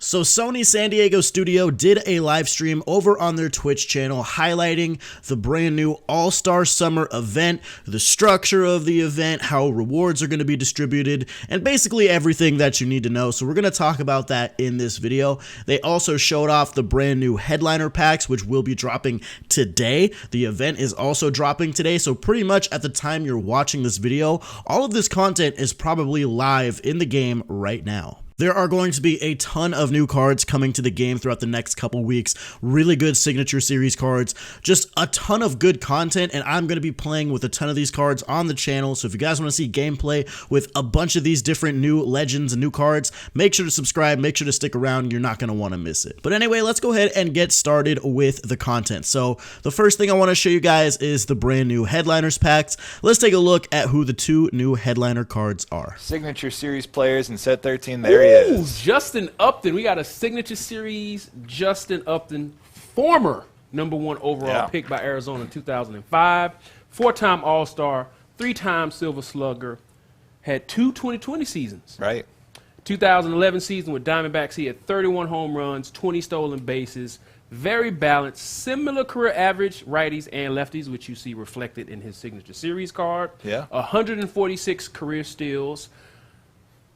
So Sony San Diego Studio did a live stream over on their Twitch channel highlighting the brand new All-Star Summer event, the structure of the event, how rewards are going to be distributed, and basically everything that you need to know. So we're going to talk about that in this video. They also showed off the brand new headliner packs, which will be dropping today. The event is also dropping today, so pretty much at the time you're watching this video, all of this content is probably live in the game right now. There are going to be a ton of new cards coming to the game throughout the next couple weeks. Really good Signature Series cards, just a ton of good content, and I'm going to be playing with a ton of these cards on the channel. So if you guys want to see gameplay with a bunch of these different new legends and new cards, make sure to subscribe, make sure to stick around. You're not going to want to miss it. But anyway, let's go ahead and get started with the content. So the first thing I want to show you guys is the brand new Headliners packs. Let's take a look at who the two new Headliner cards are. Signature Series players in set 13 there. Ooh, Justin Upton. We got a Signature Series Justin Upton, former #1 overall pick by Arizona in 2005, 4-time All-Star, 3-time Silver Slugger, had 2 2020 seasons. Right. 2011 season with Diamondbacks, he had 31 home runs, 20 stolen bases, very balanced, similar career average righties and lefties, which you see reflected in his Signature Series card. Yeah. 146 career steals.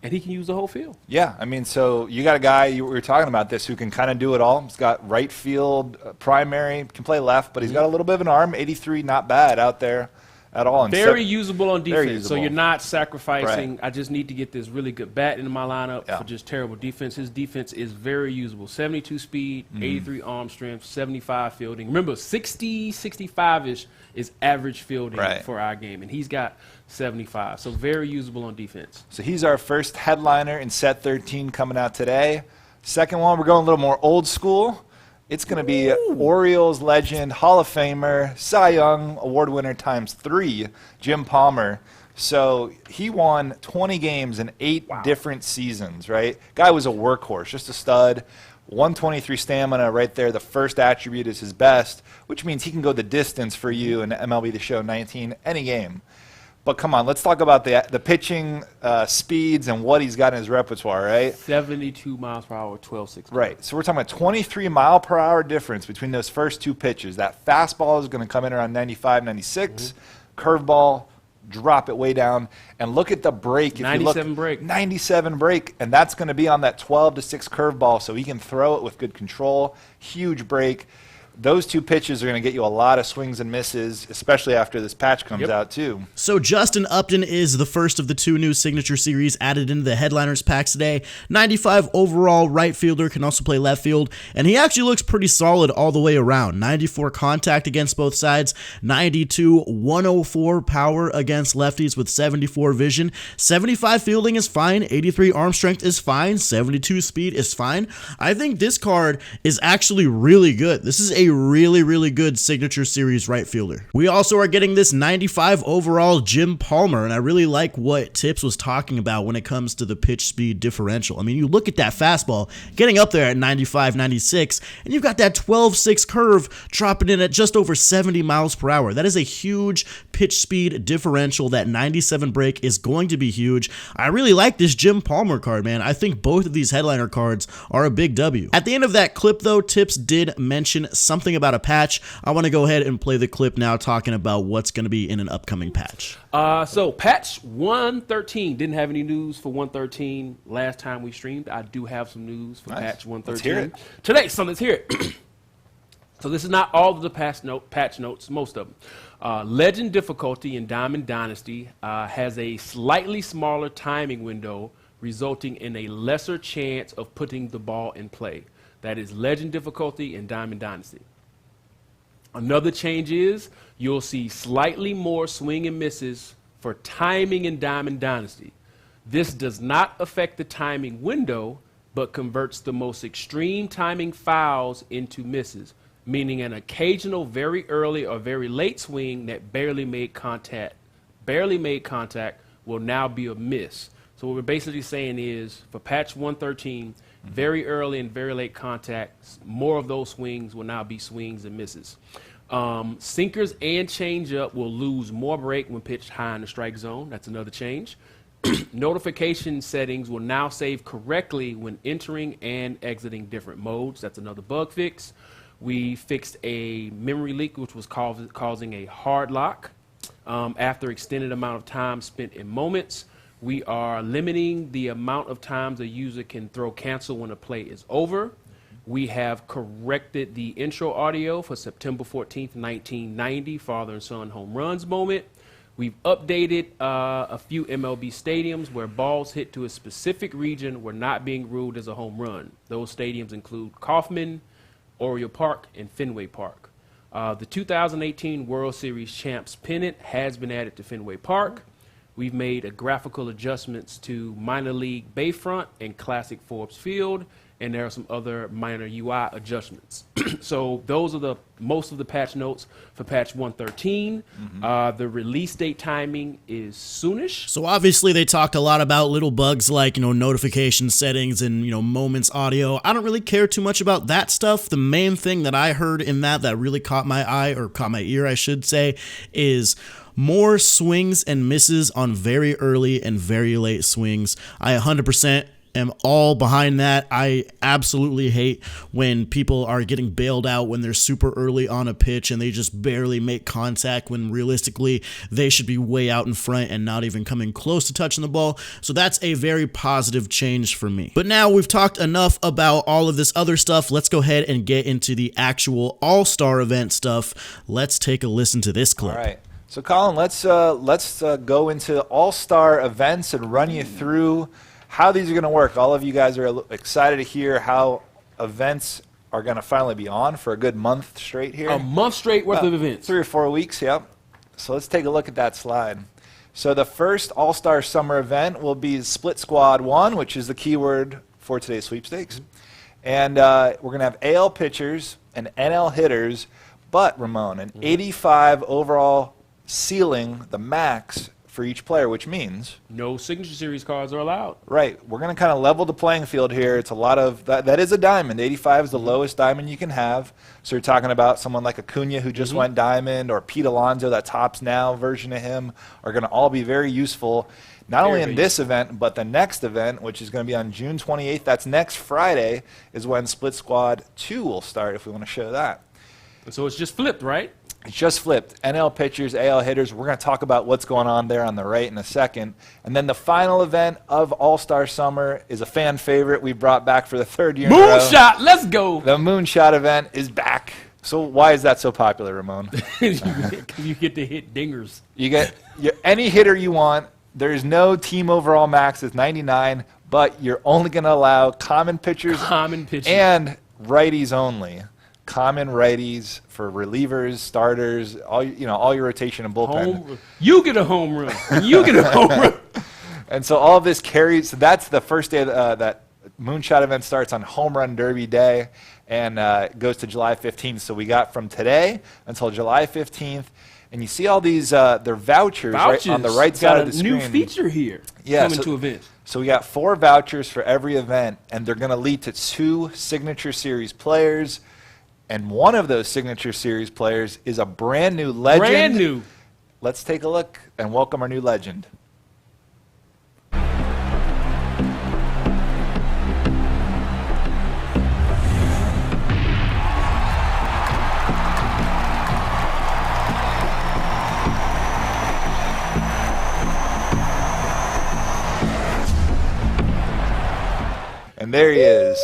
And he can use the whole field. Yeah, I mean, so you got a guy, we were talking about this, who can kind of do it all. He's got right field, primary, can play left, but he's got a little bit of an arm. 83, not bad out there at all. And very usable on defense. Usable. So you're not sacrificing, right. I just need to get this really good bat into my lineup for just terrible defense. His defense is very usable. 72 speed, 83 arm strength, 75 fielding. Remember, 60, 65-ish is average fielding for our game, and he's got 75, so very usable on defense. So he's our first headliner in set 13 coming out today. Second one, we're going a little more old school. It's going to be Orioles legend, Hall of Famer, Cy Young Award winner ×3, Jim Palmer. So he won 20 games in 8 different seasons, right? Guy was a workhorse, just a stud. 123 stamina right there. The first attribute is his best, which means he can go the distance for you in MLB The Show 19 any game. But come on, let's talk about the pitching speeds and what he's got in his repertoire, right? 72 miles per hour, 12.6. Right. So we're talking about 23 mile per hour difference between those first 2 pitches. That fastball is going to come in around 95, 96. Curveball, drop it way down. And look at the break. 97 break. 97 break. And that's going to be on that 12-6 curveball, so he can throw it with good control. Huge break. Those 2 pitches are going to get you a lot of swings and misses, especially after this patch comes out, too. So Justin Upton is the first of the 2 new Signature Series added into the Headliners packs today. 95 overall right fielder, can also play left field, and he actually looks pretty solid all the way around. 94 contact against both sides, 92, 104 power against lefties with 74 vision. 75 fielding is fine, 83 arm strength is fine, 72 speed is fine. I think this card is actually really good. This is a really good Signature Series right fielder. We also are getting this 95 overall Jim Palmer, and I really like what Tips was talking about when it comes to the pitch speed differential. I mean, you look at that fastball getting up there at 95, 96, and you've got that 12.6 curve dropping in at just over 70 miles per hour. That is a huge pitch speed differential. That 97 break is going to be huge. I really like this Jim Palmer card, man. I think both of these headliner cards are a big W. At the end of that clip, though, Tips did mention something about a patch. I want to go ahead and play the clip now talking about what's going to be in an upcoming patch. So patch 113, didn't have any news for 113 last time we streamed. I do have some news for patch 113. Let's hear it. Today, so let's hear it. So this is not all of the patch notes, most of them. Legend difficulty in Diamond Dynasty has a slightly smaller timing window, resulting in a lesser chance of putting the ball in play. That is Legend difficulty in Diamond Dynasty. Another change is you'll see slightly more swing and misses for timing in Diamond Dynasty. This does not affect the timing window, but converts the most extreme timing fouls into misses, meaning an occasional very early or very late swing that barely made contact will now be a miss. So what we're basically saying is for patch 113, very early and very late contacts, more of those swings will now be swings and misses. Sinkers and changeup will lose more break when pitched high in the strike zone. That's another change. Notification settings will now save correctly when entering and exiting different modes. That's another bug fix. We fixed a memory leak, which was causing a hard lock after extended amount of time spent in moments. We are limiting the amount of times a user can throw cancel when a play is over. We have corrected the intro audio for September 14th, 1990, father and son home runs moment. We've updated a few MLB stadiums where balls hit to a specific region were not being ruled as a home run. Those stadiums include Kauffman, Oriole Park, and Fenway Park. The 2018 World Series Champs pennant has been added to Fenway Park. We've made graphical adjustments to minor league Bayfront and classic Forbes Field, and there are some other minor UI adjustments. So those are most of the patch notes for patch 113. The release date timing is soonish. So obviously they talked a lot about little bugs like, notification settings and, moments audio. I don't really care too much about that stuff. The main thing that I heard in that really caught my eye, or caught my ear, I should say, is more swings and misses on very early and very late swings. I 100% am all behind that. I absolutely hate when people are getting bailed out when they're super early on a pitch and they just barely make contact when realistically they should be way out in front and not even coming close to touching the ball. So that's a very positive change for me. But now we've talked enough about all of this other stuff. Let's go ahead and get into the actual All-Star event stuff. Let's take a listen to this clip. All right. So Colin, let's go into All-Star events and run you through how these are going to work. All of you guys are excited to hear how events are going to finally be on for a good month straight here. A month straight worth of events. 3 or 4 weeks, yep. So let's take a look at that slide. So the first All-Star Summer event will be Split Squad 1, which is the keyword for today's sweepstakes. And we're going to have AL pitchers and NL hitters, but, Ramon, an 85 overall ceiling, the max for each player, which means no signature series cards are allowed. Right. We're going to kind of level the playing field here. It's a lot of that is a diamond. 85 is the lowest diamond you can have. So you're talking about someone like Acuna who just went diamond, or Pete Alonso, that tops now version of him, are going to all be very useful, not only in this event, but the next event, which is going to be on June 28th. That's next Friday, is when Split Squad 2 will start, if we want to show that. So it's just flipped, right? It's just flipped. NL pitchers, AL hitters. We're going to talk about what's going on there on the right in a second. And then the final event of All-Star Summer is a fan favorite we brought back for the 3rd year in a row. Moonshot, let's go. The Moonshot event is back. So why is that so popular, Ramon? You get to hit dingers. You get any hitter you want. There's no team overall max. It's 99, but you're only going to allow common pitchers and righties only. Common righties for relievers, starters, all your rotation and bullpen. You get a home run. You get a home run. And so all of this carries. So that's the first day that Moonshot event starts on Home Run Derby Day, and goes to July 15th. So we got from today until July 15th, and you see all these they're vouchers right on the right side of the screen. Got a new feature here. Coming to events. So we got 4 vouchers for every event, and they're going to lead to 2 signature series players. And one of those signature series players is a brand new legend. Brand new. Let's take a look and welcome our new legend. And there he is.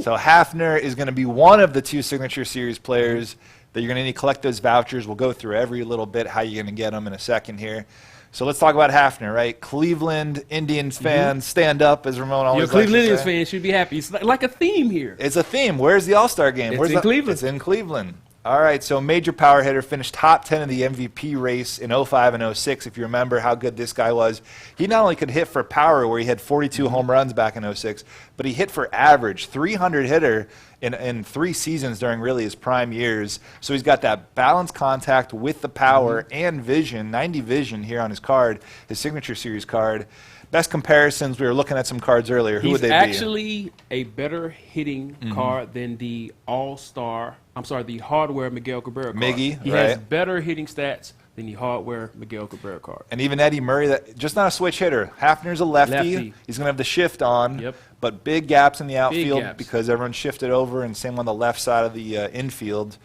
So Hafner is going to be one of the 2 signature series players that you're going to need to collect those vouchers. We'll go through every little bit how you're going to get them in a second here. So let's talk about Hafner, right? Cleveland Indians fans, stand up, as Ramon always likes to say. Cleveland Indians fans should be happy. It's like a theme here. It's a theme. Where's the All-Star game? It's in Cleveland. It's in Cleveland. All right, so major power hitter, finished top 10 in the MVP race in 05 and 06, if you remember how good this guy was. He not only could hit for power, where he had 42 home runs back in 06, but he hit for average, 300 hitter in 3 seasons during really his prime years. So he's got that balanced contact with the power and vision, 90 vision here on his card, his signature series card. Best comparisons, we were looking at some cards earlier. Who would they be? He's actually a better hitting card than the the hardware Miguel Cabrera card. Miggy, He has better hitting stats than the hardware Miguel Cabrera card. And even Eddie Murray, that just not a switch hitter. Hafner's a lefty. He's going to have the shift on, Yep. but big gaps in the outfield gaps. because everyone shifted over, and same on the left side of the infield.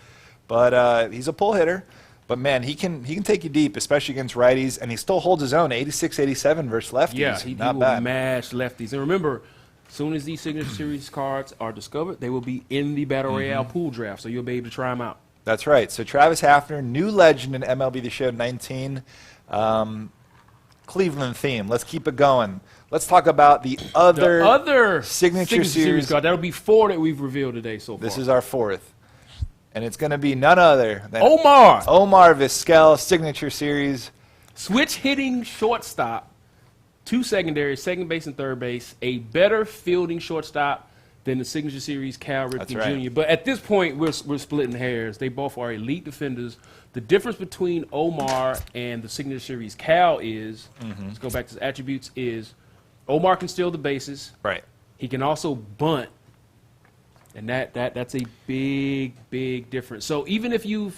But he's a pull hitter. But, man, he can take you deep, especially against righties, and he still holds his own, 86, 87 versus lefties. Yeah, he Not will bad. mash lefties. And remember, as soon as these Signature Series cards are discovered, they will be in the Battle Royale pool draft, so you'll be able to try them out. That's right. So Travis Hafner, new legend in MLB The Show 19. Cleveland theme. Let's keep it going. Let's talk about the other Signature Series card. That'll be 4 that we've revealed today so far. This is our 4th. And it's going to be none other than Omar Vizquel, Signature Series. Switch hitting shortstop, 2 secondaries, second base and third base, a better fielding shortstop than the Signature Series Cal Ripken right. Jr. But at this point, we're splitting hairs. They both are elite defenders. The difference between Omar and the Signature Series Cal is, let's go back to his attributes, is Omar can steal the bases. Right. He can also bunt. And that's a big difference. So even if you're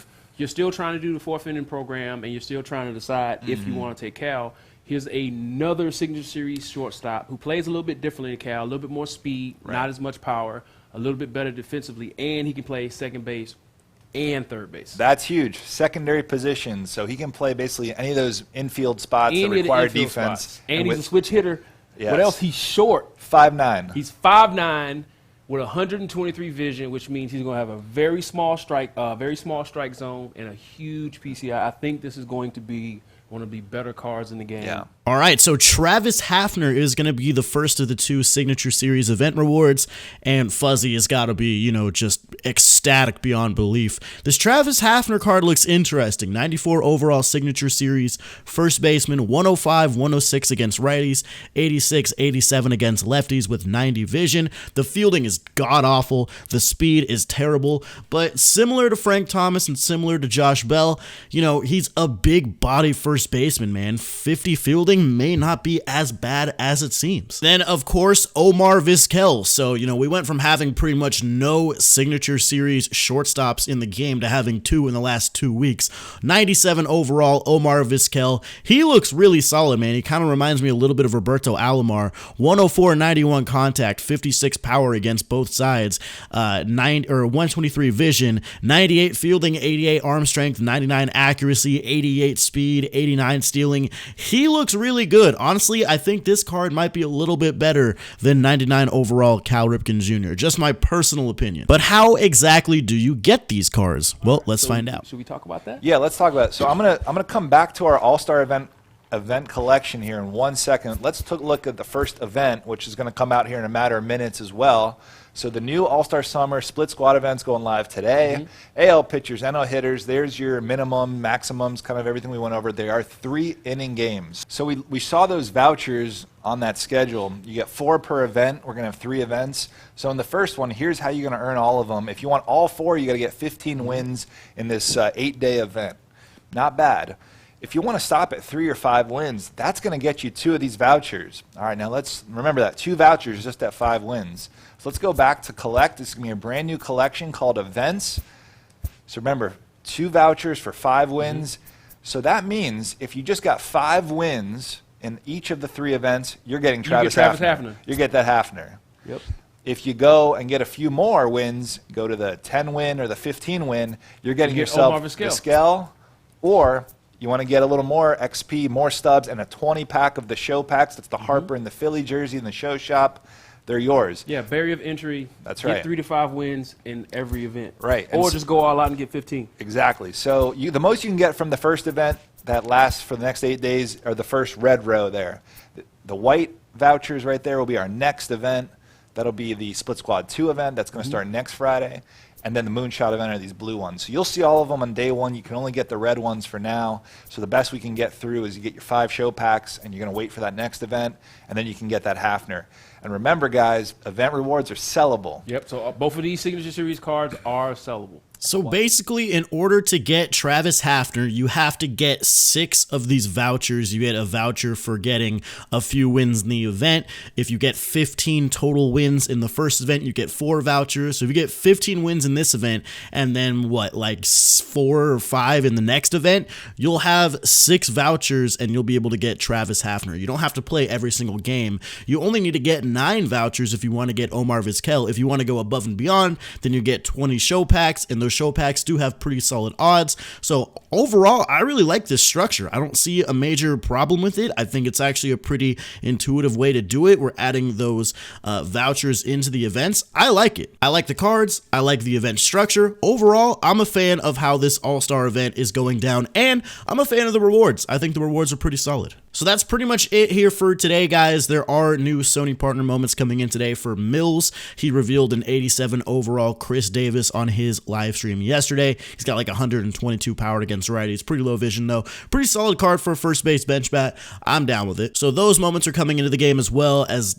still trying to do the 4th inning program and you're still trying to decide if you want to take Cal, here's another Signature Series shortstop who plays a little bit differently than Cal, a little bit more speed, not as much power, a little bit better defensively, and he can play second base and third base. That's huge. Secondary positions, so he can play basically any of those infield spots that require defense. And he's a switch hitter. Yes. What else? He's short. 5'9". He's 5'9". with 123 vision, which means he's going to have a very small strike zone and a huge PCI. I think this is going to be one of the better cards in the game. Yeah. All right, so Travis Hafner is going to be the first of the 2 Signature Series event rewards, and Fuzzy has got to be, just ecstatic beyond belief. This Travis Hafner card looks interesting. 94 overall Signature Series, first baseman, 105, 106 against righties, 86, 87 against lefties with 90 vision. The fielding is god-awful. The speed is terrible, but similar to Frank Thomas and similar to Josh Bell, he's a big body first baseman, man. 50 fielding may not be as bad as it seems. Then, of course, Omar Vizquel. So, we went from having pretty much no Signature Series shortstops in the game to having 2 in the last 2 weeks. 97 overall, Omar Vizquel. He looks really solid, man. He kind of reminds me a little bit of Roberto Alomar. 104, 91 contact, 56 power against both sides, 123 vision, 98 fielding, 88 arm strength, 99 accuracy, 88 speed, 89 stealing. He looks really good. Honestly, I think this card might be a little bit better than 99 overall Cal Ripken Jr. Just my personal opinion. But how exactly do you get these cards? Well, let's find out. Should we talk about that? Yeah, let's talk about it. So I'm gonna come back to our All-Star event collection here in 1 second. Let's take a look at the first event, which is going to come out here in a matter of minutes as well. So the new All-Star Summer Split Squad event's going live today. AL pitchers, NL hitters, there's your minimum, maximums, kind of everything we went over. They are 3-inning games. So we saw those vouchers on that schedule. You get 4 per event. We're going to have 3 events. So in the first one, here's how you're going to earn all of them. If you want all 4, you got to get 15 wins in this 8-day event. Not bad. If you want to stop at 3 or 5 wins, that's going to get you 2 of these vouchers. All right, now let's remember that. 2 vouchers just at 5 wins. So let's go back to collect. This is going to be a brand new collection called Events. So remember, 2 vouchers for 5 wins. So that means if you just got 5 wins in each of the 3 events, you're getting Travis Hafner. You get that Hafner. Yep. If you go and get a few more wins, go to the 10-win or the 15-win, you're getting yourself Omar Vizquel. Vizquel, or you want to get a little more XP, more stubs, and a 20-pack of the show packs. That's the Harper and the Philly jersey in the show shop. They're yours. Yeah, barrier of entry. That's get right. 3 to 5 wins in every event. Right. Or just go all out and get 15. Exactly. So the most you can get from the first event that lasts for the next 8 days are the first red row there. The white vouchers right there will be our next event. That'll be the Split Squad 2 event. That's going to start next Friday. And then the Moonshot event are these blue ones. So you'll see all of them on day 1. You can only get the red ones for now. So the best we can get through is you get your 5 show packs, and you're going to wait for that next event, and then you can get that Hafner. And remember, guys, event rewards are sellable. Yep, so both of these Signature Series cards are sellable. So basically, in order to get Travis Hafner, you have to get 6 of these vouchers. You get a voucher for getting a few wins in the event. If you get 15 total wins in the first event, you get 4 vouchers. So if you get 15 wins in this event, and then what, like 4 or 5 in the next event, you'll have 6 vouchers and you'll be able to get Travis Hafner. You don't have to play every single game. You only need to get 9 vouchers if you want to get Omar Vizquel. If you want to go above and beyond, then you get 20 show packs, and those show packs do have pretty solid odds. So overall, I really like this structure. I don't see a major problem with it. I think it's actually a pretty intuitive way to do it. We're adding those vouchers into the events. I like it. I like the cards. I like the event structure. Overall, I'm a fan of how this all-star event is going down, and I'm a fan of the rewards. I think the rewards are pretty solid. So that's pretty much it here for today, guys. There are new Sony partner moments coming in today for Mills. He revealed an 87 overall Chris Davis on his live stream yesterday. He's got like 122 powered against righties. Pretty low vision though. Pretty solid card for a first base bench bat. I'm down with it. So those moments are coming into the game as well as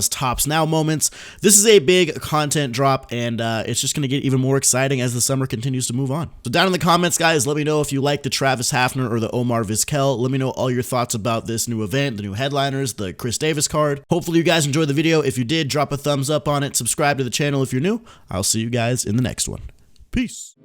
Tops Now moments. This is a big content drop, and it's just going to get even more exciting as the summer continues to move on. So down in the comments, guys, let me know if you like the Travis Hafner or the Omar Vizquel. Let me know all your thoughts about this new event, the new headliners, the Chris Davis card. Hopefully you guys enjoyed the video. If you did, drop a thumbs up on it. Subscribe to the channel if you're new. I'll see you guys in the next one. Peace.